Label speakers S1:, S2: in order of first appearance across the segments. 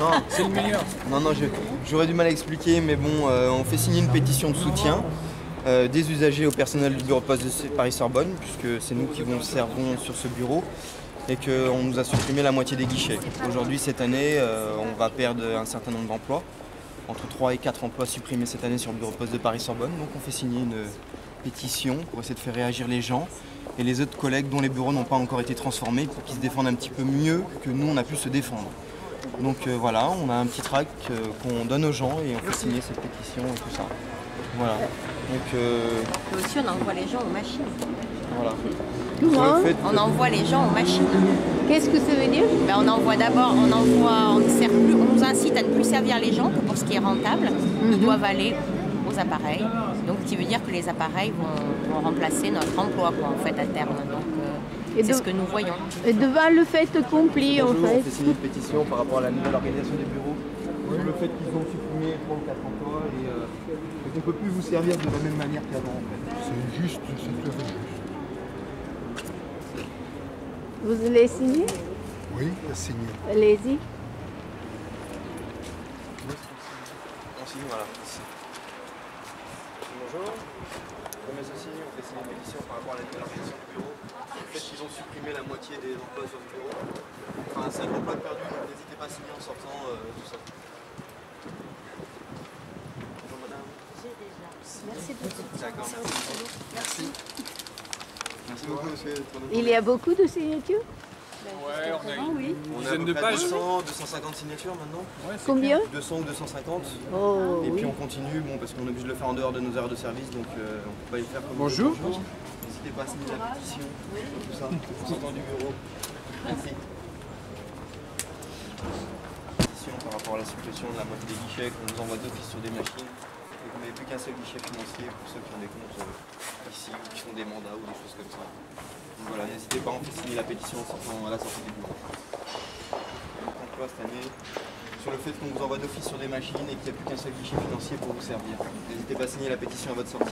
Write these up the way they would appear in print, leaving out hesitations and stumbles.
S1: Non,
S2: C'est le meilleur.
S1: non, j'aurais du mal à expliquer, mais bon, on fait signer une pétition de soutien des usagers au personnel du bureau de poste de Paris-Sorbonne, puisque c'est nous qui vous servons sur ce bureau, et qu'on nous a supprimé la moitié des guichets. Aujourd'hui, cette année, on va perdre un certain nombre d'emplois, entre 3 et 4 emplois supprimés cette année sur le bureau de poste de Paris-Sorbonne. Donc on fait signer une pétition pour essayer de faire réagir les gens et les autres collègues dont les bureaux n'ont pas encore été transformés pour qu'ils se défendent un petit peu mieux que nous on a pu se défendre. Donc voilà, on a un petit tract qu'on donne aux gens et on fait signer cette pétition et tout ça. Voilà. Donc
S3: Et aussi on envoie les gens aux machines.
S1: voilà.
S3: On envoie les gens aux machines.
S4: Qu'est-ce que ça veut dire?
S3: Ben, on envoie d'abord, on nous incite à ne plus servir les gens que pour ce qui est rentable. Ils doivent aller aux appareils. Donc, ce qui veut dire que les appareils vont remplacer notre emploi, quoi, en fait, à terme. Donc, c'est ce que nous voyons.
S4: Et devant le fait accompli, en
S1: Bonjour,
S4: fait.
S1: on fait signer une pétition par rapport à la nouvelle organisation des bureaux. Le fait qu'ils ont supprimé 3 ou 4 emplois et qu'on ne peut plus vous servir de la même manière qu'avant, en fait.
S2: C'est juste, c'est tout à fait juste.
S4: Vous allez signer?
S2: Oui, signé.
S4: Allez-y.
S1: On signe, voilà. Bonjour. Comme associé, on fait signer une pétition par rapport à la nouvelle organisation du bureau. Le fait qu'ils ont supprimé la moitié des emplois sur le bureau. Enfin, 5 emplois perdus, donc n'hésitez pas à signer en sortant tout ça. Bonjour madame.
S3: J'ai déjà. Merci beaucoup.
S1: D'accord, merci. Merci beaucoup monsieur.
S4: Il y a beaucoup de signatures?
S2: Ouais, on a
S3: Oui.
S1: On a
S2: dizaine
S1: à peu
S2: de
S1: près
S2: pages.
S1: 200, 250 signatures maintenant.
S2: Ouais, c'est
S4: Combien?
S1: 200 ou 250.
S4: Oh,
S1: Et puis
S4: oui.
S1: on continue, bon, parce qu'on est obligé de le faire en dehors de nos heures de service, donc on ne peut pas les faire comme
S2: Bonjour.
S1: N'hésitez pas à signer la pétition, tout ça, en sortant du bureau. Merci. Pétition par rapport à la suppression de la moitié des guichets, qu'on nous envoie d'office sur des machines, et qu'on n'ait plus qu'un seul guichet financier pour ceux qui ont des comptes ici, ou qui font des mandats ou des choses comme ça. Donc voilà, n'hésitez pas, on fait signer la pétition en sortant à la sortie du bureau. Donc emploi cette année, sur le fait qu'on vous envoie d'office sur des machines et qu'il n'y a plus qu'un seul guichet financier pour vous servir. N'hésitez pas à signer la pétition à votre sortie.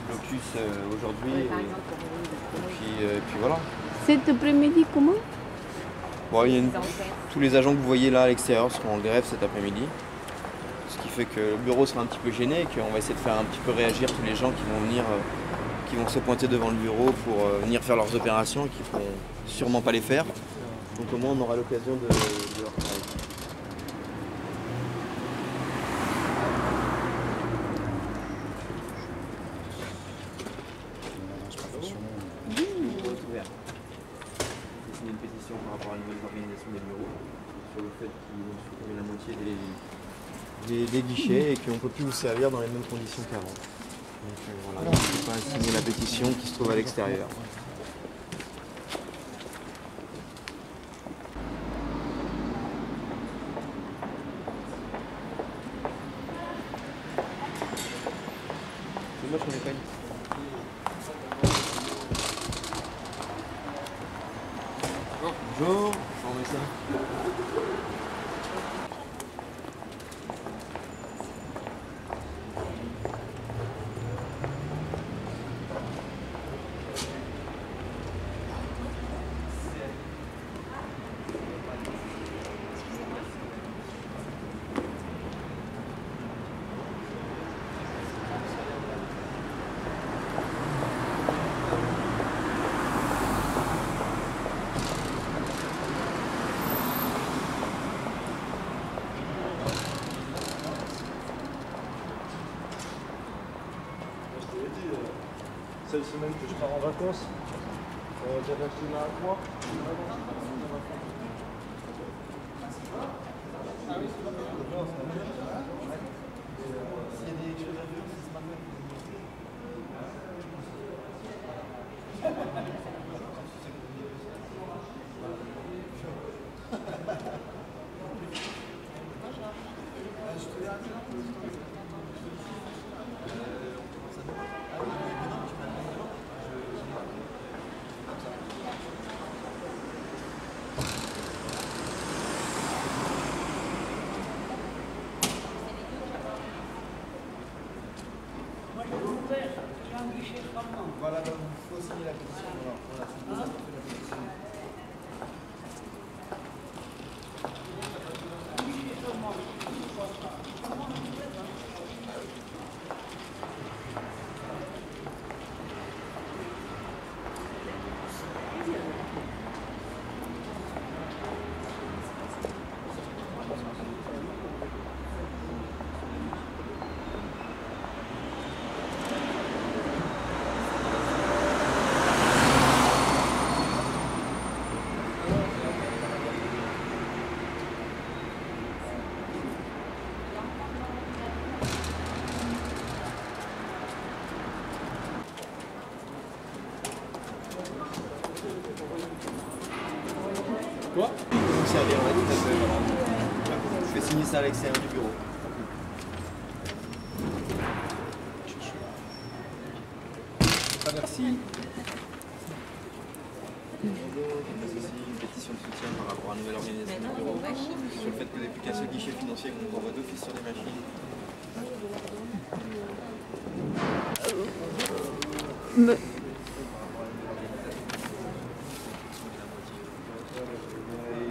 S1: Blocus aujourd'hui et puis voilà.
S4: Cet après-midi, comment?
S1: Bon, il y a tous les agents que vous voyez là à l'extérieur seront en grève cet après-midi. Ce qui fait que le bureau sera un petit peu gêné et qu'on va essayer de faire un petit peu réagir tous les gens qui vont venir, qui vont se pointer devant le bureau pour venir faire leurs opérations et qui ne pourront sûrement pas les faire. Donc au moins on aura l'occasion de leur travailler. J'ai signé une pétition par rapport à la nouvelle organisation des bureaux sur le fait qu'ils ont supprimé la moitié des guichets et qu'on ne peut plus vous servir dans les mêmes conditions qu'avant. Donc voilà, n'hésitez pas à signer la pétition qui se trouve à l'extérieur. C'est moi je connais pas une. Bonjour, on met ça.
S5: Cette semaine que je pars en vacances, j'avais un climat à moi.
S1: Voilà, donc il faut signer la pétition. Voilà, on a fait la pétition. ça à l'extérieur du bureau.
S6: Merci.
S1: Une pétition de soutien par rapport à la nouvelle organisation du bureau. Sur le fait que vous n'avez plus qu'un seul guichet financier qu'on vous envoie d'office sur des machines.
S4: Me-
S1: Et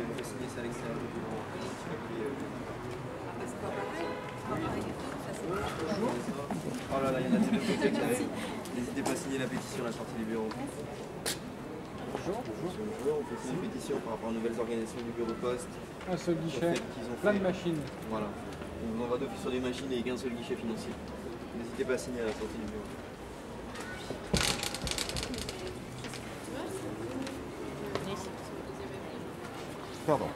S1: on peut signer ça à l'extérieur du bureau. Oh là là, il y en a tellement de textes. N'hésitez pas à signer la pétition à la sortie du bureau. Bonjour. On fait signer une pétition par rapport aux nouvelles organisations du bureau de poste.
S6: Un seul guichet, plein de machines.
S1: Voilà. On vous envoie d'office sur des machines et qu'un seul guichet financier. N'hésitez pas à signer à la sortie du bureau.
S2: Pardon.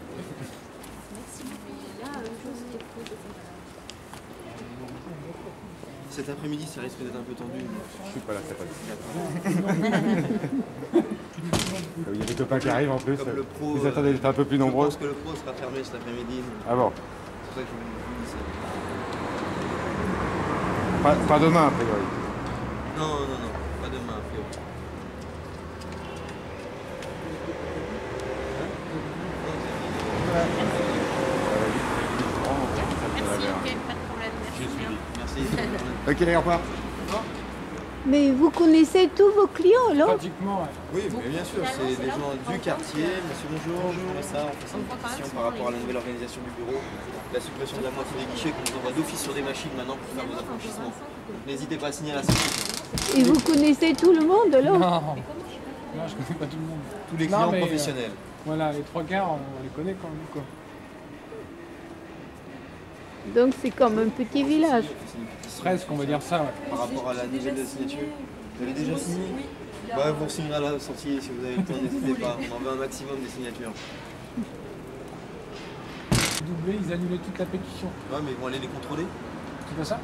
S1: Cet après-midi, ça risque d'être un peu tendu.
S7: Je suis pas là, c'est pas Il y a des copains qui arrivent en plus.
S1: Comme le pro,
S7: Vous attendez d'être un peu plus nombreux.
S1: Je pense que le pro sera fermé cet après-midi.
S7: Ah bon.
S1: C'est pour ça que je vous dis ça.
S7: Pas demain, a priori.
S1: Non, pas demain, a priori.
S3: Merci, ok, pas de problème. Merci.
S1: Merci.
S7: Ok, au revoir.
S4: Mais vous connaissez tous vos clients, alors?
S6: Pratiquement, ouais.
S1: Oui, mais bien sûr, c'est des gens du quartier. Monsieur, bonjour. On fait ça, on fait une pétition par rapport à la nouvelle organisation du bureau. La suppression de la moitié des guichets qu'on vous envoie d'office sur des machines maintenant pour faire vos affranchissements. N'hésitez pas à signer à la sortie.
S4: Et vous connaissez tout le monde, alors?
S6: Non, je connais pas tout le monde.
S1: Tous les
S6: Non,
S1: clients
S6: mais,
S1: professionnels.
S6: Voilà, les trois quarts, on les connaît quand même, quoi.
S4: Donc c'est comme un petit village.
S1: C'est une pétition
S6: Presque, on va dire ça, ouais.
S1: par rapport à la nouvelle signature. Vous avez déjà signé? Bah, vous signerez à la sortie si vous avez le temps, n'hésitez pas. On en veut un maximum des signatures.
S6: Doublé, ils annulaient toute la pétition.
S1: Ouais, mais ils vont aller les contrôler.
S6: C'est pas ça?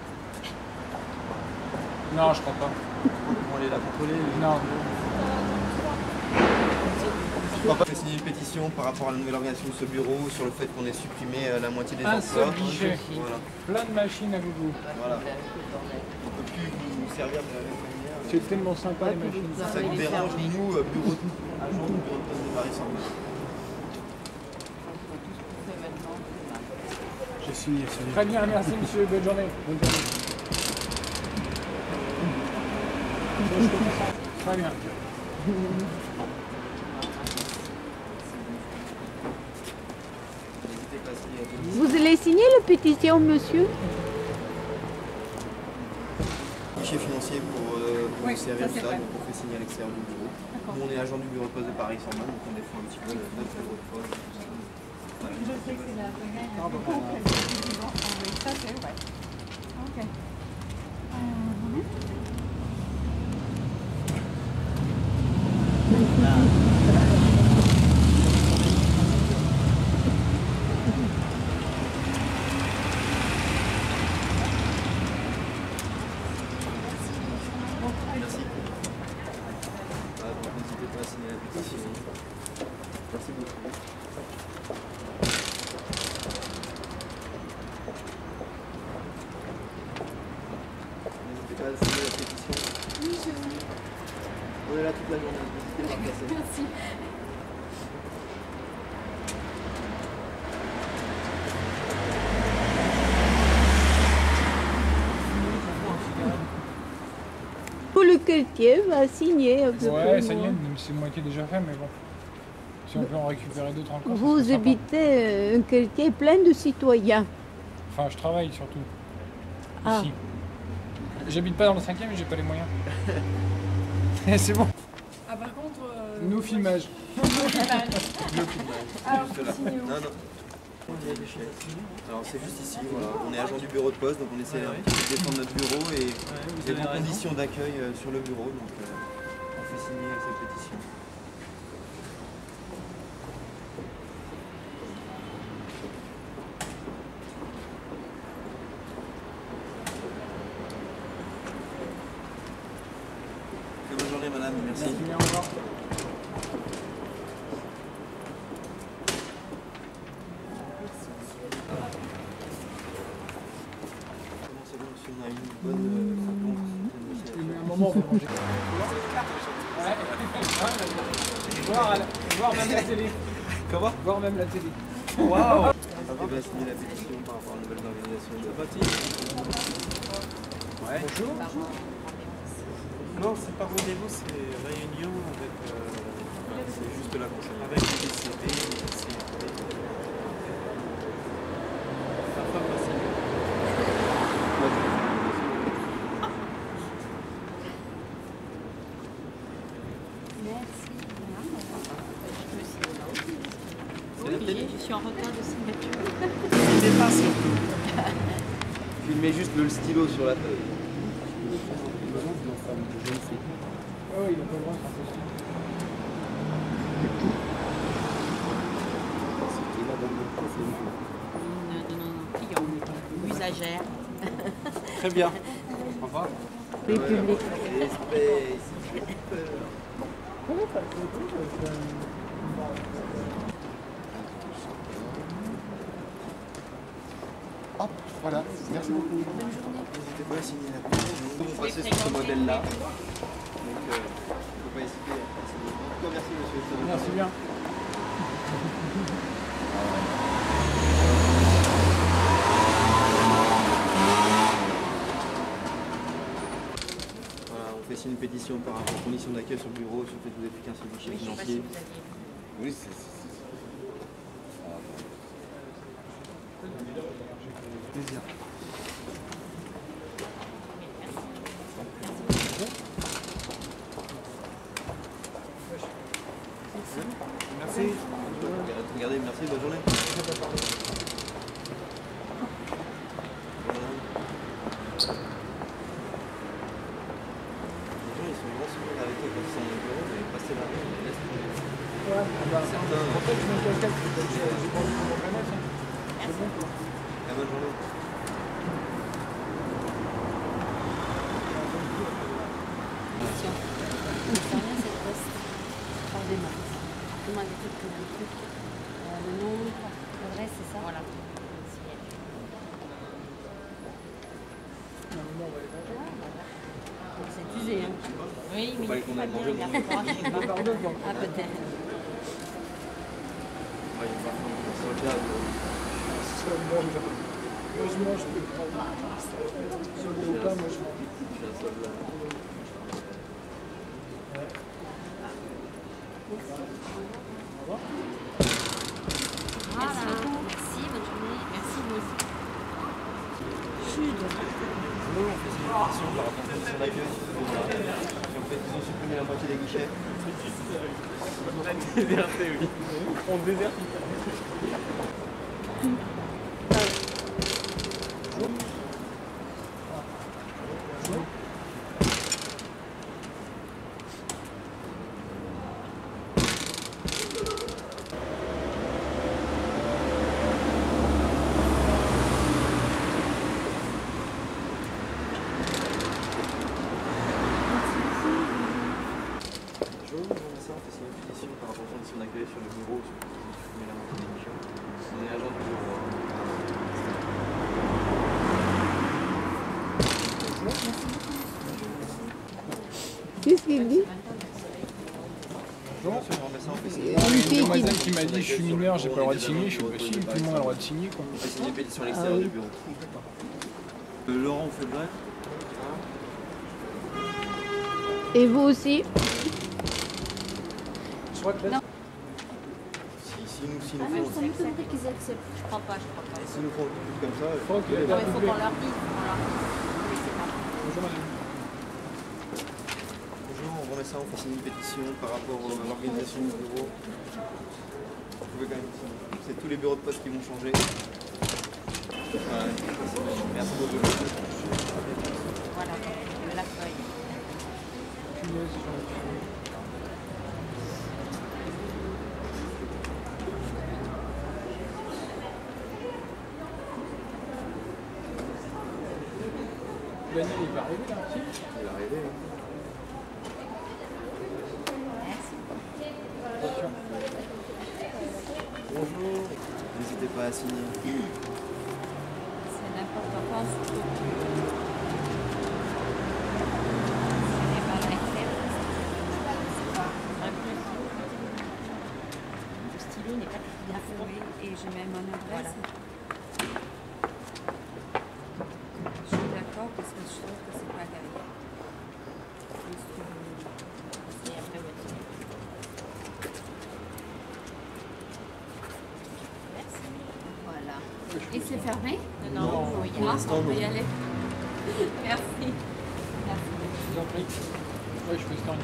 S6: Non, je crois pas.
S1: Ils vont aller la contrôler.
S6: Non.
S1: On va signer une pétition par rapport à la nouvelle organisation de ce bureau sur le fait qu'on ait supprimé la moitié des
S6: Un
S1: emplois.
S6: seul guichet.
S1: Voilà.
S6: Plein de machines à gogo.
S1: Voilà. On ne peut plus vous servir de la même manière.
S6: C'est tellement sympa, les machines.
S1: Si ça nous dérange, nous, bureau agent du bureau de poste de Paris Sorbonne.
S7: J'ai signé.
S6: Très bien, merci monsieur, bonne journée. Bonne journée. Très bien.
S1: N'hésitez pas à signer la pétition.
S4: Vous allez signer la pétition, monsieur?
S1: Guichet financier pour vous servir de ça, donc on fait signer à l'extérieur du bureau. Nous, on est agent du bureau de poste de Paris Sorbonne, donc on défend un petit peu notre bureau de poste. Tout ça. Voilà. Merci. Voilà, donc n'hésitez pas à signer la pétition. Merci beaucoup. N'hésitez pas à signer la pétition. On est là toute la journée, n'hésitez pas à passer.
S8: Merci.
S4: Pour le quartier va signer.
S6: Ouais, ça y est, c'est moitié déjà fait, mais bon. Si on peut en récupérer d'autres encore. ça serait
S4: Vous
S6: sympa.
S4: habitez un quartier plein de citoyens.
S6: Enfin, je travaille surtout.
S4: Ah.
S6: Ici. J'habite pas dans le 5e et j'ai pas les moyens. C'est bon.
S8: Ah, par contre.
S6: Nous, filmage.
S8: Alors,
S1: Juste là.
S8: signez où?
S1: Non, non. Alors c'est juste ici, voilà. On est agent du bureau de poste, donc on essaie un petit peu de défendre notre bureau et les bonnes conditions d'accueil sur le bureau, donc on fait signer cette pétition. Bonne journée madame, merci.
S6: Au revoir.
S1: qu'on a une bonne
S6: Mais à un moment, on va manger. Voir même la télé.
S1: Comment?
S6: Voir même la télé.
S1: Waouh! On va signer la pétition par rapport à la nouvelle organisation de Bâti.
S5: Ouais. Bonjour. Non, c'est pas rendez-vous, c'est réunion avec.
S1: C'est juste la conseil.
S5: Avec les DCP, les CFP. Parfois possible.
S3: Je suis en retard de signature.
S5: Filmez pas surtout.
S1: Filmez juste le stylo sur la feuille.
S6: Ah oui, il a pas le droit de faire ça.
S3: Une de nos clients, usagère.
S5: Très bien. Au revoir.
S4: République.
S2: Hop, voilà, merci beaucoup.
S1: N'hésitez pas à signer la pétition. Nous, on passait sur ce modèle-là. Donc, il ne faut pas hésiter à signer. En tout cas, merci monsieur.
S6: Merci bien.
S1: Voilà, on fait signer une pétition par rapport aux conditions d'accueil sur le bureau, sur le fait que vous n'avez plus qu'un seul guichet
S3: Je sais pas si
S1: financier.
S3: vous aviez.
S7: Oui, c'est.
S2: Plaisir.
S5: Merci.
S1: Regardez, merci, bonne journée. Les gens, ils sont vraiment super avec eux quand ils sont dans le bureau, mais passer la rue, on les laisse tomber. Certains.
S6: En fait, je mets quelqu'un qui j'ai pas envie qu'on me reconnaisse. C'est bon.
S1: Ah, bonne journée.
S8: Comment elle était pris un truc. Le nom, l'adresse, c'est ça?
S3: Voilà.
S8: C'est usé, hein?
S3: Oui,
S1: Faut pas les condamner à manger.
S3: bien, bien.
S8: Ah, peut-être.
S1: Ouais, il va falloir se regarde.
S6: Moi, je mange, je peux prendre. Si on ne veut pas, moi, je mange.
S1: Je suis un soldat.
S8: Voilà. Merci, bonne journée.
S3: Merci vous aussi.
S8: Sud.
S1: Nous, on fait signer une pétition par rapport aux conditions d'accueil. Et on fait, ils ont supprimé la moitié des guichets.
S5: Déserté, oui. On déserte.
S1: Par rapport aux conditions d'accueil sur le bureau, sur la moitié des guichets. On est agent du bureau.
S4: Qu'est-ce qu'il dit?
S1: Bonjour, monsieur, on remet ça, on fait signer.
S4: Une
S6: Une
S4: fille qui...
S6: demoiselle qui m'a dit je suis mineur, j'ai pas le droit de signer. Je suis pas si, tout le monde a le droit de signer quoi.
S1: On fait signer une pétition à l'extérieur du bureau. Laurent, on fait le grève?
S4: Et vous aussi?
S6: Je crois que là,
S1: Si nous
S8: Ah, mais
S1: font,
S8: ça me semble qu'ils acceptent.
S3: Je crois pas, je crois pas.
S1: si nous font tout comme ça,
S6: je crois qu'il a
S3: Non,
S6: été
S3: il faut
S6: doublé.
S3: qu'on leur dise. On leur dise. Oui, c'est pas.
S6: Bonjour madame.
S1: bonjour, on remet ça, on fait signer une pétition par rapport à l'organisation du bureau. Vous pouvez quand même signer. C'est tous les bureaux de poste qui vont changer. Ouais. Merci beaucoup.
S3: Voilà, de la feuille.
S6: Punaise, j'en ai plus. Daniel, il va arriver là, si?
S1: Il est arrivé. Hein. Bonjour. N'hésitez pas à signer.
S3: C'est n'importe quoi.
S8: bonne adresse. Je suis d'accord parce que je trouve que c'est pas derrière.
S3: Et après, votre nom. Merci. Voilà.
S8: Et c'est fermé?
S3: Non, non,
S6: Non.
S3: oui,
S8: Non, on peut y aller. Merci.
S6: Je vous en prie. Oui, je peux se terminer.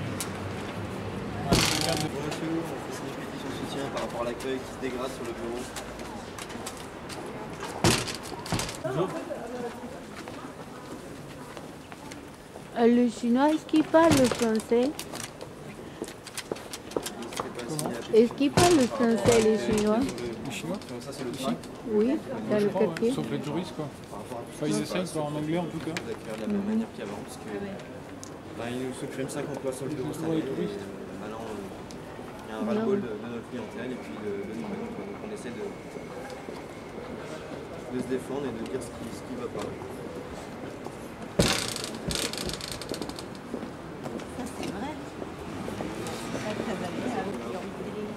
S6: Ouais, je regarde.
S1: Bonjour monsieur, on fait signer une pétition de soutien par rapport à l'accueil qui se dégrade sur le bureau.
S4: Le chinois, est-ce qu'il parle le français? Est-ce qu'il parle le français, les Chinois?
S6: Les Chinois?
S1: Ça c'est le train.
S4: Oui, dans
S6: Je
S4: le
S6: crois, ouais.
S4: quartier.
S6: Sauf les touristes, quoi.
S1: Par rapport à tout
S6: Enfin, ils essayent, quoi, en anglais en tout cas.
S1: Vous accueillir de la même manière qu'avant parce que ils nous suppriment 5 emplois sur le bureau cette
S6: Ouais, les
S1: année.
S6: touristes.
S1: Maintenant, il y a un ras-le-bol de notre clientèle et puis de nous-mêmes. Donc on essaie de se défendre et de dire ce qui ne va pas.
S3: c'est vrai.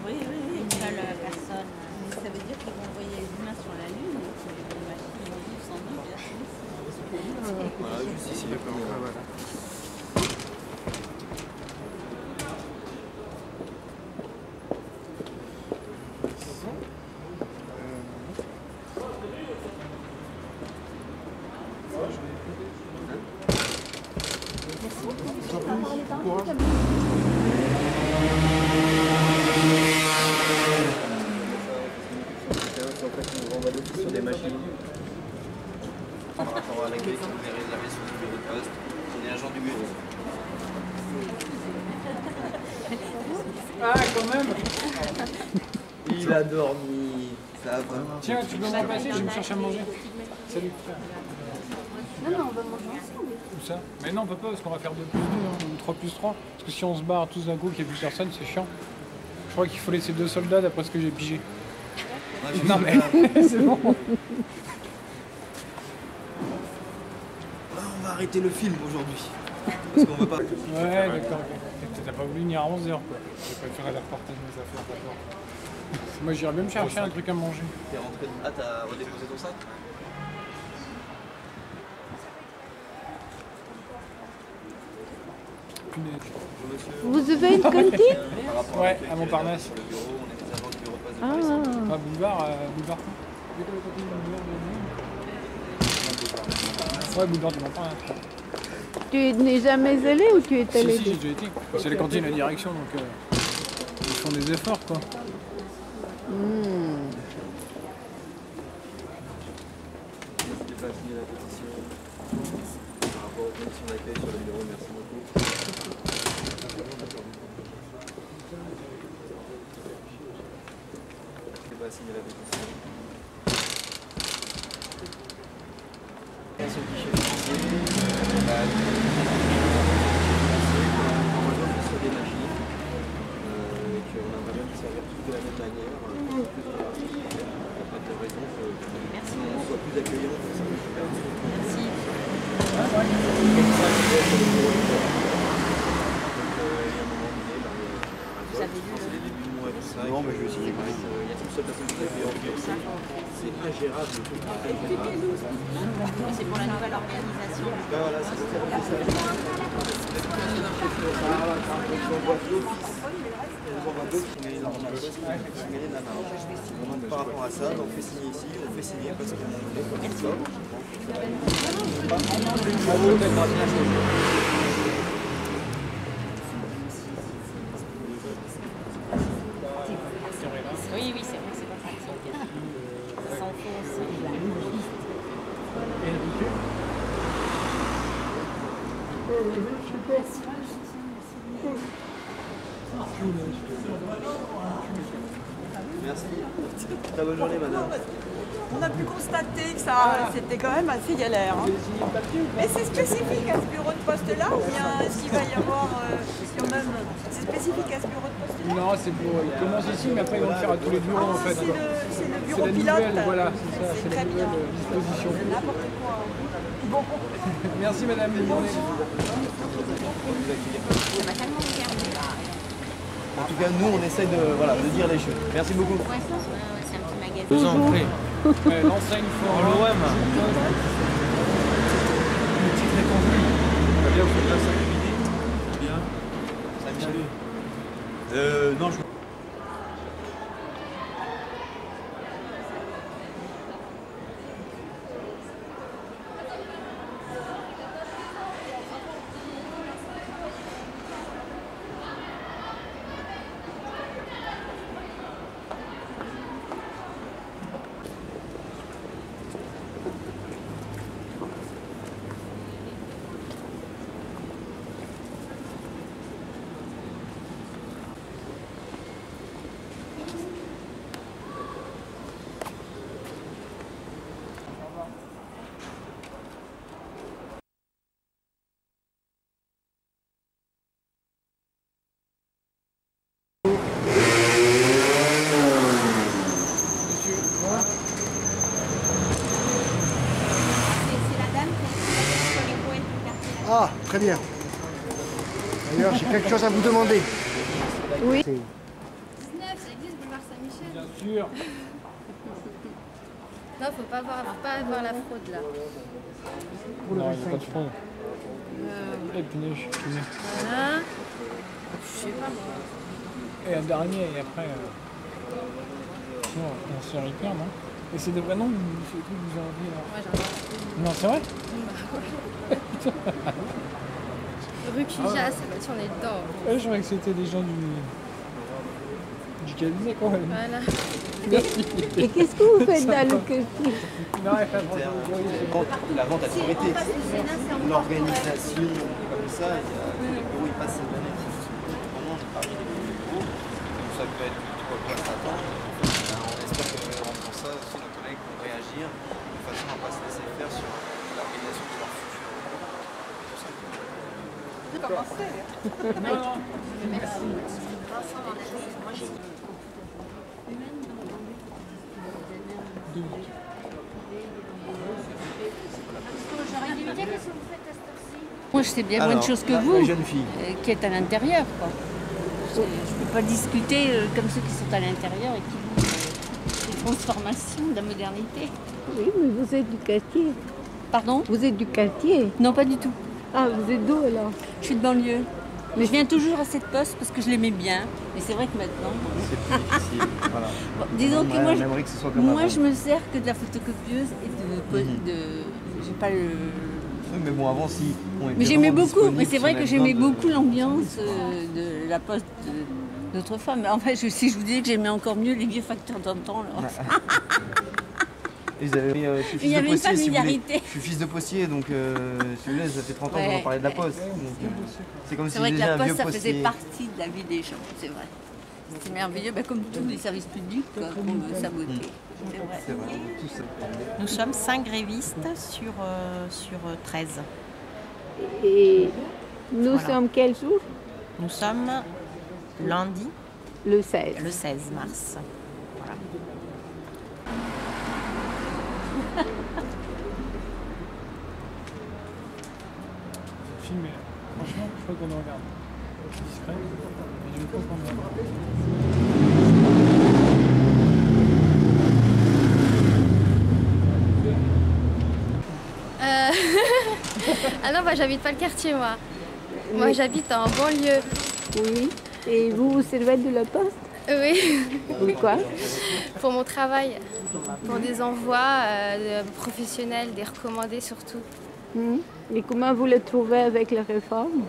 S3: Oui, oui, oui. Une seule personne.
S8: Ça veut dire qu'ils vont envoyer les humains sur la Lune et que les machines vont vivre sans nous, bien sûr.
S1: Voilà, juste ici. En fait, on renvoie d'office sur des machines par rapport à l'accueil qu'on avait réservé sur le bureau de poste. On est agent du bureau.
S6: Ah, quand même!
S1: Il a dormi. Ça va vraiment.
S6: Tiens, tu peux me remplacer, je vais me chercher à manger. Salut.
S8: Non, non, on va manger ensemble.
S6: Où ça? Mais non, on peut pas parce qu'on va faire 2 plus 2 ou 3 plus 3. Parce que si on se barre tous d'un coup qu'il n'y a plus personne, c'est chiant. Je crois qu'il faut laisser 2 soldats d'après ce que j'ai pigé. Non mais c'est bon.
S1: On va arrêter le film aujourd'hui. Parce qu'on veut pas.
S6: Ouais, d'accord. T'as pas voulu venir à 11h quoi. J'ai préféré aller reporter mes affaires d'abord. Moi j'irais bien me chercher un truc à manger.
S1: T'es rentré. Ah, t'as redéposé ton sac?
S6: Punaise.
S4: Vous avez une cantine?
S1: Par rapport
S6: Ouais,
S1: l'accueil
S6: à Montparnasse.
S1: sur le bureau, on est les agents du bureau de poste de
S4: Ah,
S1: Paris.
S6: Pas boulevard, boulevard. Ouais, boulevard de Montparnasse.
S4: tu n'es jamais allé ou tu es allé?
S6: Si, j'ai déjà été. C'est les cantines à direction donc ils font des efforts quoi.
S1: N'hésitez pas à signer la pétition par rapport aux conditions d'accueil sur le bureau. Merci beaucoup. N'hésitez pas à signer la pétition. Ceux qui cherchent on va sur des machines et qu'on aimerait bien servir tous de la même manière. Il n'y a pas de raison qu'on soit plus accueillant pour certaines personnes.
S3: Merci.
S1: Vous avez vu c'est les débuts de mois et tout ça. Non, mais je vais essayer. Il y a une seule personne qui a fait c'est ingérable.
S3: C'est pour la nouvelle organisation.
S1: Ben voilà, c'est ça. Par rapport à ça, on fait signer ici, on fait signer parce qu'on est comme ça.
S3: Oui, oui, c'est vrai, c'est pas ça. Ça s'enfonce.
S1: Merci. Très bonne journée, madame.
S9: On a pu constater que ça, c'était quand même assez galère. Hein. Mais c'est spécifique à ce bureau de poste-là ou bien est-ce qu'il va y avoir quand même... C'est spécifique à ce bureau de poste-là?
S6: Non, c'est pour. Ils commencent ici, mais après ils vont le faire à tous les bureaux en fait.
S9: C'est le bureau
S6: la
S9: pilote.
S6: nouvelle, voilà, c'est ça, c'est la
S9: très
S6: nouvelle
S9: bien.
S6: disposition.
S9: N'importe quoi. Bon.
S6: Merci madame, bonne journée.
S3: Ça m'a tellement servi.
S1: En tout cas, nous, on essaie de dire les choses. Merci beaucoup.
S3: Ouais, c'est un petit magasin.
S1: Faisons
S4: toujours.
S1: après.
S6: L'enseigne, il faut
S1: L'OM.
S5: Une petite réponse. T'as bien fait de la saluer. Bien. Salut. Non, je...
S2: Ah, très bien. D'ailleurs, j'ai quelque chose à vous demander.
S4: Oui.
S8: 19, ça existe, boulevard Saint-Michel.
S6: Bien sûr.
S8: Non, faut pas avoir la fraude là.
S6: Non, il n'y a pas de fraude. Et punaise, je suis kiné.
S8: Voilà. Je sais pas moi.
S6: Et un dernier, et après... Sinon, on se récupère, non? Et c'est de vrai nom, ce truc que vous avez envie là?
S8: Moi j'en ai.
S6: Non, c'est vrai?
S8: Rue Cujas, on est dedans.
S6: Ouais, je croyais que c'était des gens du cabinet quand même.
S8: Voilà.
S4: Et qu'est-ce que vous faites dans le quartier?
S6: Non, elle fait
S1: La vente a toujours été. L'organisation comme ça, les bureaux ils passent cette année. Vraiment, j'ai parlé des bureaux, donc ça peut être 3 places à temps. On espère qu'en faisant ça, aussi nos collègues vont réagir de façon à ne pas se laisser faire sur l'organisation de leur futur.
S10: Moi, je sais bien
S1: Alors,
S10: moins de choses que
S1: la
S10: vous,
S1: jeune fille.
S10: qui est à l'intérieur, quoi. Je ne peux pas discuter comme ceux qui sont à l'intérieur et qui font des transformations de la modernité.
S4: Oui, mais vous êtes du quartier.
S10: Pardon?
S4: Vous êtes du quartier.
S10: Non, pas du tout.
S4: Ah, vous êtes d'où alors?
S10: Je suis de banlieue. Mais je viens toujours à cette poste parce que je l'aimais bien. Mais c'est vrai que maintenant...
S1: C'est plus difficile. Voilà.
S10: Bon, disons que
S1: On aimerait que ce soit comme
S10: moi
S1: avant.
S10: je me sers que de la photocopieuse et j'ai pas le...
S1: Oui, mais bon, avant, si.
S10: Mais j'aimais beaucoup, mais c'est vrai que j'aimais beaucoup l'ambiance de la poste d'autrefois. Mais en fait, si je vous disais que j'aimais encore mieux les vieux facteurs d'antan, alors...
S1: Ils avaient, je suis
S10: Il
S1: fils
S10: y
S1: de
S10: avait une
S1: postier, si vous voulez.
S10: familiarité.
S1: Je suis fils de postier, donc si vous voulez, ça fait 30 ans qu'on
S10: Ouais.
S1: en parlait de la poste. C'est comme si
S10: C'est vrai que
S1: déjà
S10: la
S1: un vieux
S10: poste, ça
S1: postier.
S10: faisait partie de la vie des gens, c'est vrai. C'était merveilleux, comme tous les services publics qu'on veut saboter. C'est vrai.
S1: C'est vrai, tout ça.
S3: Nous sommes 5 grévistes sur 13.
S4: Et nous
S3: Voilà.
S4: sommes quel jour?
S3: Nous sommes lundi,
S4: Le 16.
S3: le 16 mars. Voilà.
S6: filmé. Franchement, je crois qu'on en regarde. Je suis discret, mais je crois qu'on en regarde.
S8: Ah non, bah, j'habite pas le quartier, moi. Moi, j'habite en banlieue.
S4: Oui. Et vous vous servez de la poste?
S8: Oui,
S4: Pourquoi?
S8: pour mon travail. Pour des envois professionnels, des recommandés surtout.
S4: Et comment vous le trouvez avec la réforme?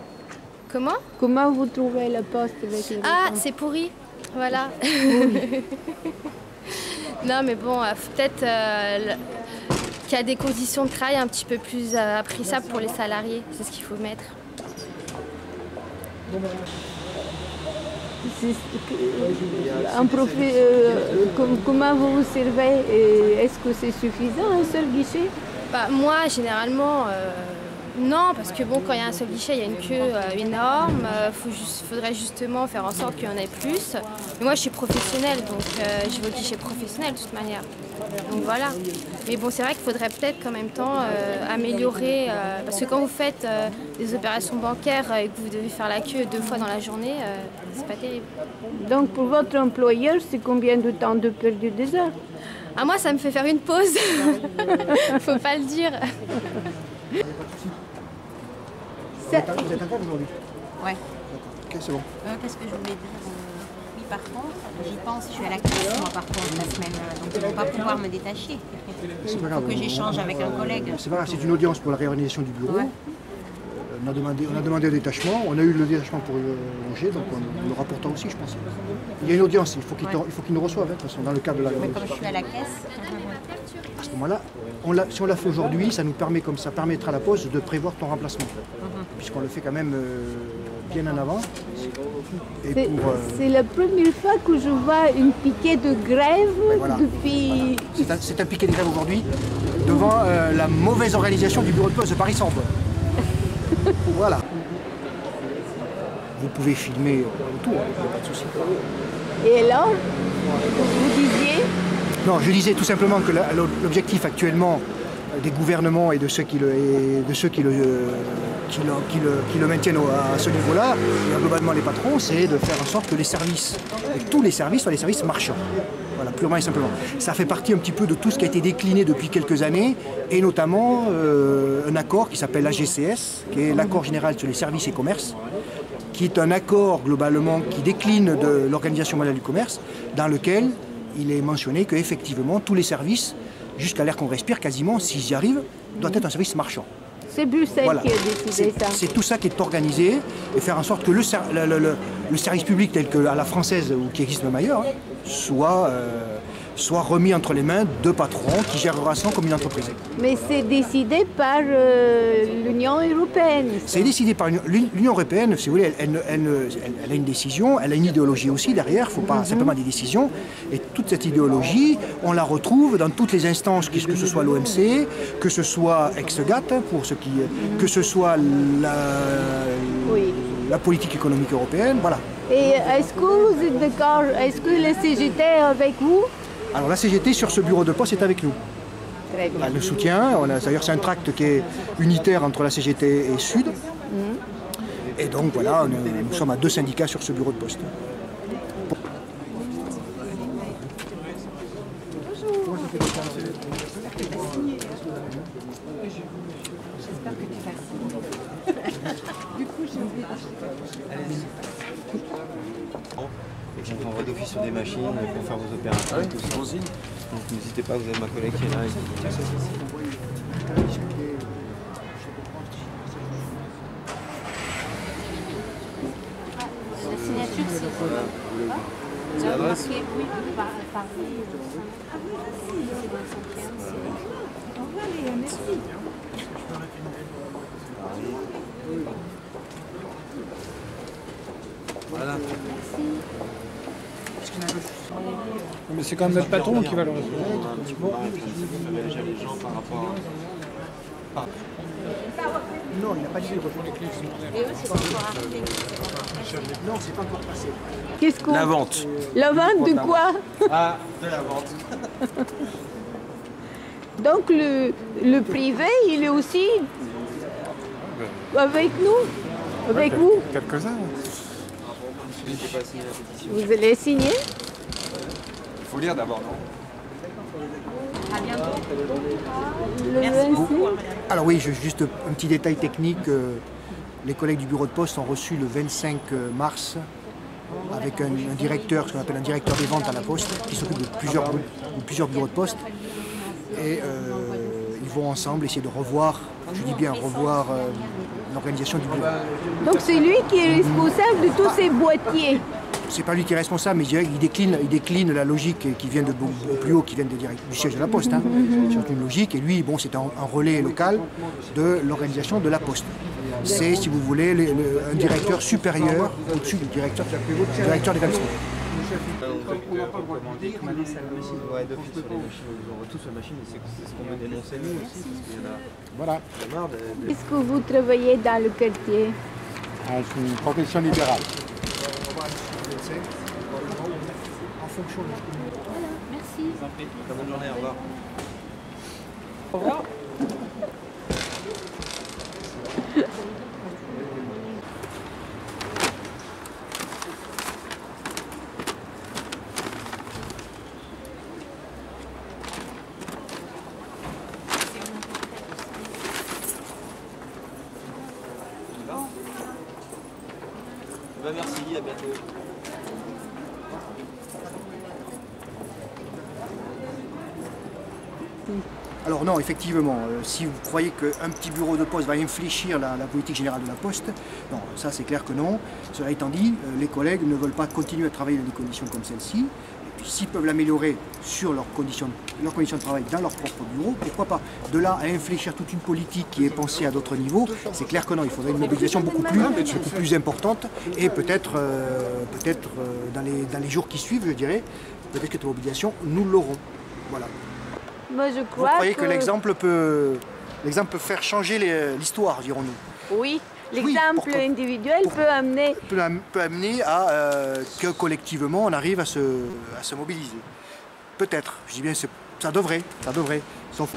S8: Comment?
S4: Comment vous trouvez la poste avec la réforme?
S8: Ah, c'est pourri. Voilà. Non, mais bon, peut-être qu'il y a des conditions de travail un petit peu plus appréciables pour les salariés. C'est ce qu'il faut mettre.
S4: Comment vous vous servez? Est-ce que c'est suffisant un seul guichet?
S8: Bah, moi, généralement, non, parce que bon, quand il y a un seul guichet, il y a une queue énorme. Faudrait justement faire en sorte qu'il y en ait plus. Mais moi, je suis professionnelle, donc je vais au guichet professionnel de toute manière. Donc voilà. Mais bon, c'est vrai qu'il faudrait peut-être qu'en même temps améliorer, parce que quand vous faites des opérations bancaires et que vous devez faire la queue 2 fois dans la journée, c'est pas terrible.
S4: Donc pour votre employeur, c'est combien de temps de perdu des heures?
S8: Ah, moi, ça me fait faire une pause. Faut pas le dire.
S2: Vous êtes en grève aujourd'hui?
S3: Ouais.
S2: Ok, c'est bon.
S3: Qu'est-ce que je voulais dire Oui, par contre, j'y pense, je suis à la caisse, moi, par contre, la semaine. Donc, ils ne vont pas pouvoir me détacher. Il faut que j'échange avec un collègue.
S2: C'est pas grave, c'est une audience pour la réorganisation du bureau.
S3: Ouais.
S2: On a demandé un détachement, on a eu le détachement pour Angers, donc on le rapportera aussi, je pense. Il y a une audience, il faut qu'il nous reçoive, de toute façon, dans le cadre de la
S3: Mais
S2: réorganisation.
S3: comme je suis à la caisse,
S2: À ce moment-là, si on l'a fait aujourd'hui, ça permettra à la Poste de prévoir ton remplacement. Puisqu'on le fait quand même bien en avant.
S4: C'est la première fois que je vois une piquet de grève depuis...
S2: Voilà. C'est un piquet de grève aujourd'hui devant la mauvaise organisation du bureau de poste de Paris-Sorbonne. Voilà. Vous pouvez filmer autour, il n'y a pas de souci.
S4: Et alors, vous disiez?
S2: Non, je disais tout simplement que l'objectif actuellement des gouvernements et de ceux qui le maintiennent à ce niveau-là, et globalement les patrons, c'est de faire en sorte que les services, et tous les services, soient des services marchands. Voilà, purement et simplement. Ça fait partie un petit peu de tout ce qui a été décliné depuis quelques années, et notamment un accord qui s'appelle l'AGCS, qui est l'accord général sur les services et commerces, qui est un accord globalement qui décline de l'Organisation mondiale du commerce, dans lequel il est mentionné qu'effectivement tous les services, jusqu'à l'air qu'on respire quasiment, s'ils y arrivent, doivent être un service marchand.
S4: C'est Bruxelles qui a décidé ça.
S2: C'est tout ça qui est organisé, et faire en sorte que le service public tel qu'à la française, ou qui existe même ailleurs, soit remis entre les mains de patrons qui gérera ça comme une entreprise.
S4: Mais c'est décidé par l'Union européenne.
S2: C'est décidé par l'Union européenne, si vous voulez, elle a une décision, elle a une idéologie aussi derrière, il ne faut pas simplement des décisions. Et toute cette idéologie, on la retrouve dans toutes les instances, que ce soit l'OMC, que ce soit ex-GATT, que ce soit la politique économique européenne, voilà.
S4: Et est-ce que vous êtes d'accord, est-ce que la CGT est avec vous?
S2: Alors la CGT sur ce bureau de poste est avec nous.
S4: Très bien.
S2: Le soutien, d'ailleurs c'est un tract qui est unitaire entre la CGT et Sud. Et donc voilà, nous sommes à 2 syndicats sur ce bureau de poste.
S1: Et qu'on envoie d'office sur des machines pour faire vos opérations. Ouais, tout ça. Donc n'hésitez pas, vous avez ma collègue qui est là.
S3: la signature, c'est l'adresse. Oui, par
S1: Voilà.
S6: Mais c'est quand même notre patron qui va le recevoir.
S1: Un petit moment, on fait réagir les gens par rapport à...
S2: Non, il n'a pas dit de rejoindre.
S3: Et eux, c'est pas encore arrivé.
S2: Non, c'est pas encore passé.
S4: Qu'est-ce qu'on...
S1: La vente.
S4: La vente de quoi?
S1: Ah, de la vente.
S4: Donc le privé, il est aussi avec nous? Avec vous?
S7: Quelques-uns.
S4: Vous allez signer?
S7: Il faut lire d'abord, non?
S3: À bientôt.
S4: Merci beaucoup.
S2: Alors oui, juste un petit détail technique. Les collègues du bureau de poste ont reçu le 25 mars avec un directeur, ce qu'on appelle un directeur des ventes à la poste, qui s'occupe de plusieurs bureaux de poste. Et ils vont ensemble essayer de revoir, je dis bien revoir, l'organisation du bureau.
S4: Donc c'est lui qui est responsable de tous ces boîtiers.
S2: C'est pas lui qui est responsable, mais je dirais qu'il décline la logique qui vient de au plus haut, qui vient du siège de la Poste. Hein. C'est une logique, et lui, bon, c'est un relais local de l'organisation de la Poste. C'est, si vous voulez, un directeur supérieur au-dessus du directeur d'établissement.
S1: On n'a pas le droit de dire, mais ouais, d'office sur les machines, on envoie tous sur les machines, c'est ce qu'on veut dénoncer nous aussi, parce qu'il y en a,
S7: Voilà.
S1: il y en a marre de...
S4: Est-ce que vous travaillez dans le quartier?
S7: C'est une profession libérale.
S2: En fonction de ce que nous...
S3: Merci.
S1: Très bonne journée, au revoir.
S6: Au revoir.
S1: Merci, à bientôt.
S2: Alors non, effectivement, si vous croyez qu'un petit bureau de poste va infléchir la politique générale de la Poste, non, ça c'est clair que non. Cela étant dit, les collègues ne veulent pas continuer à travailler dans des conditions comme celle-ci. Et puis s'ils peuvent l'améliorer sur leurs conditions de travail dans leur propre bureau, pourquoi pas? De là à infléchir toute une politique qui est pensée à d'autres niveaux, c'est clair que non, il faudrait une mobilisation beaucoup plus importante et peut-être dans les jours qui suivent, je dirais, peut-être que cette mobilisation, nous l'aurons. Voilà.
S4: Moi, je crois
S2: Vous croyez que l'exemple peut faire changer l'histoire, dirons-nous?
S4: Oui, l'exemple individuel peut amener...
S2: peut amener à que collectivement on arrive à se mobiliser. Peut-être, je dis bien, ça devrait. Sauf...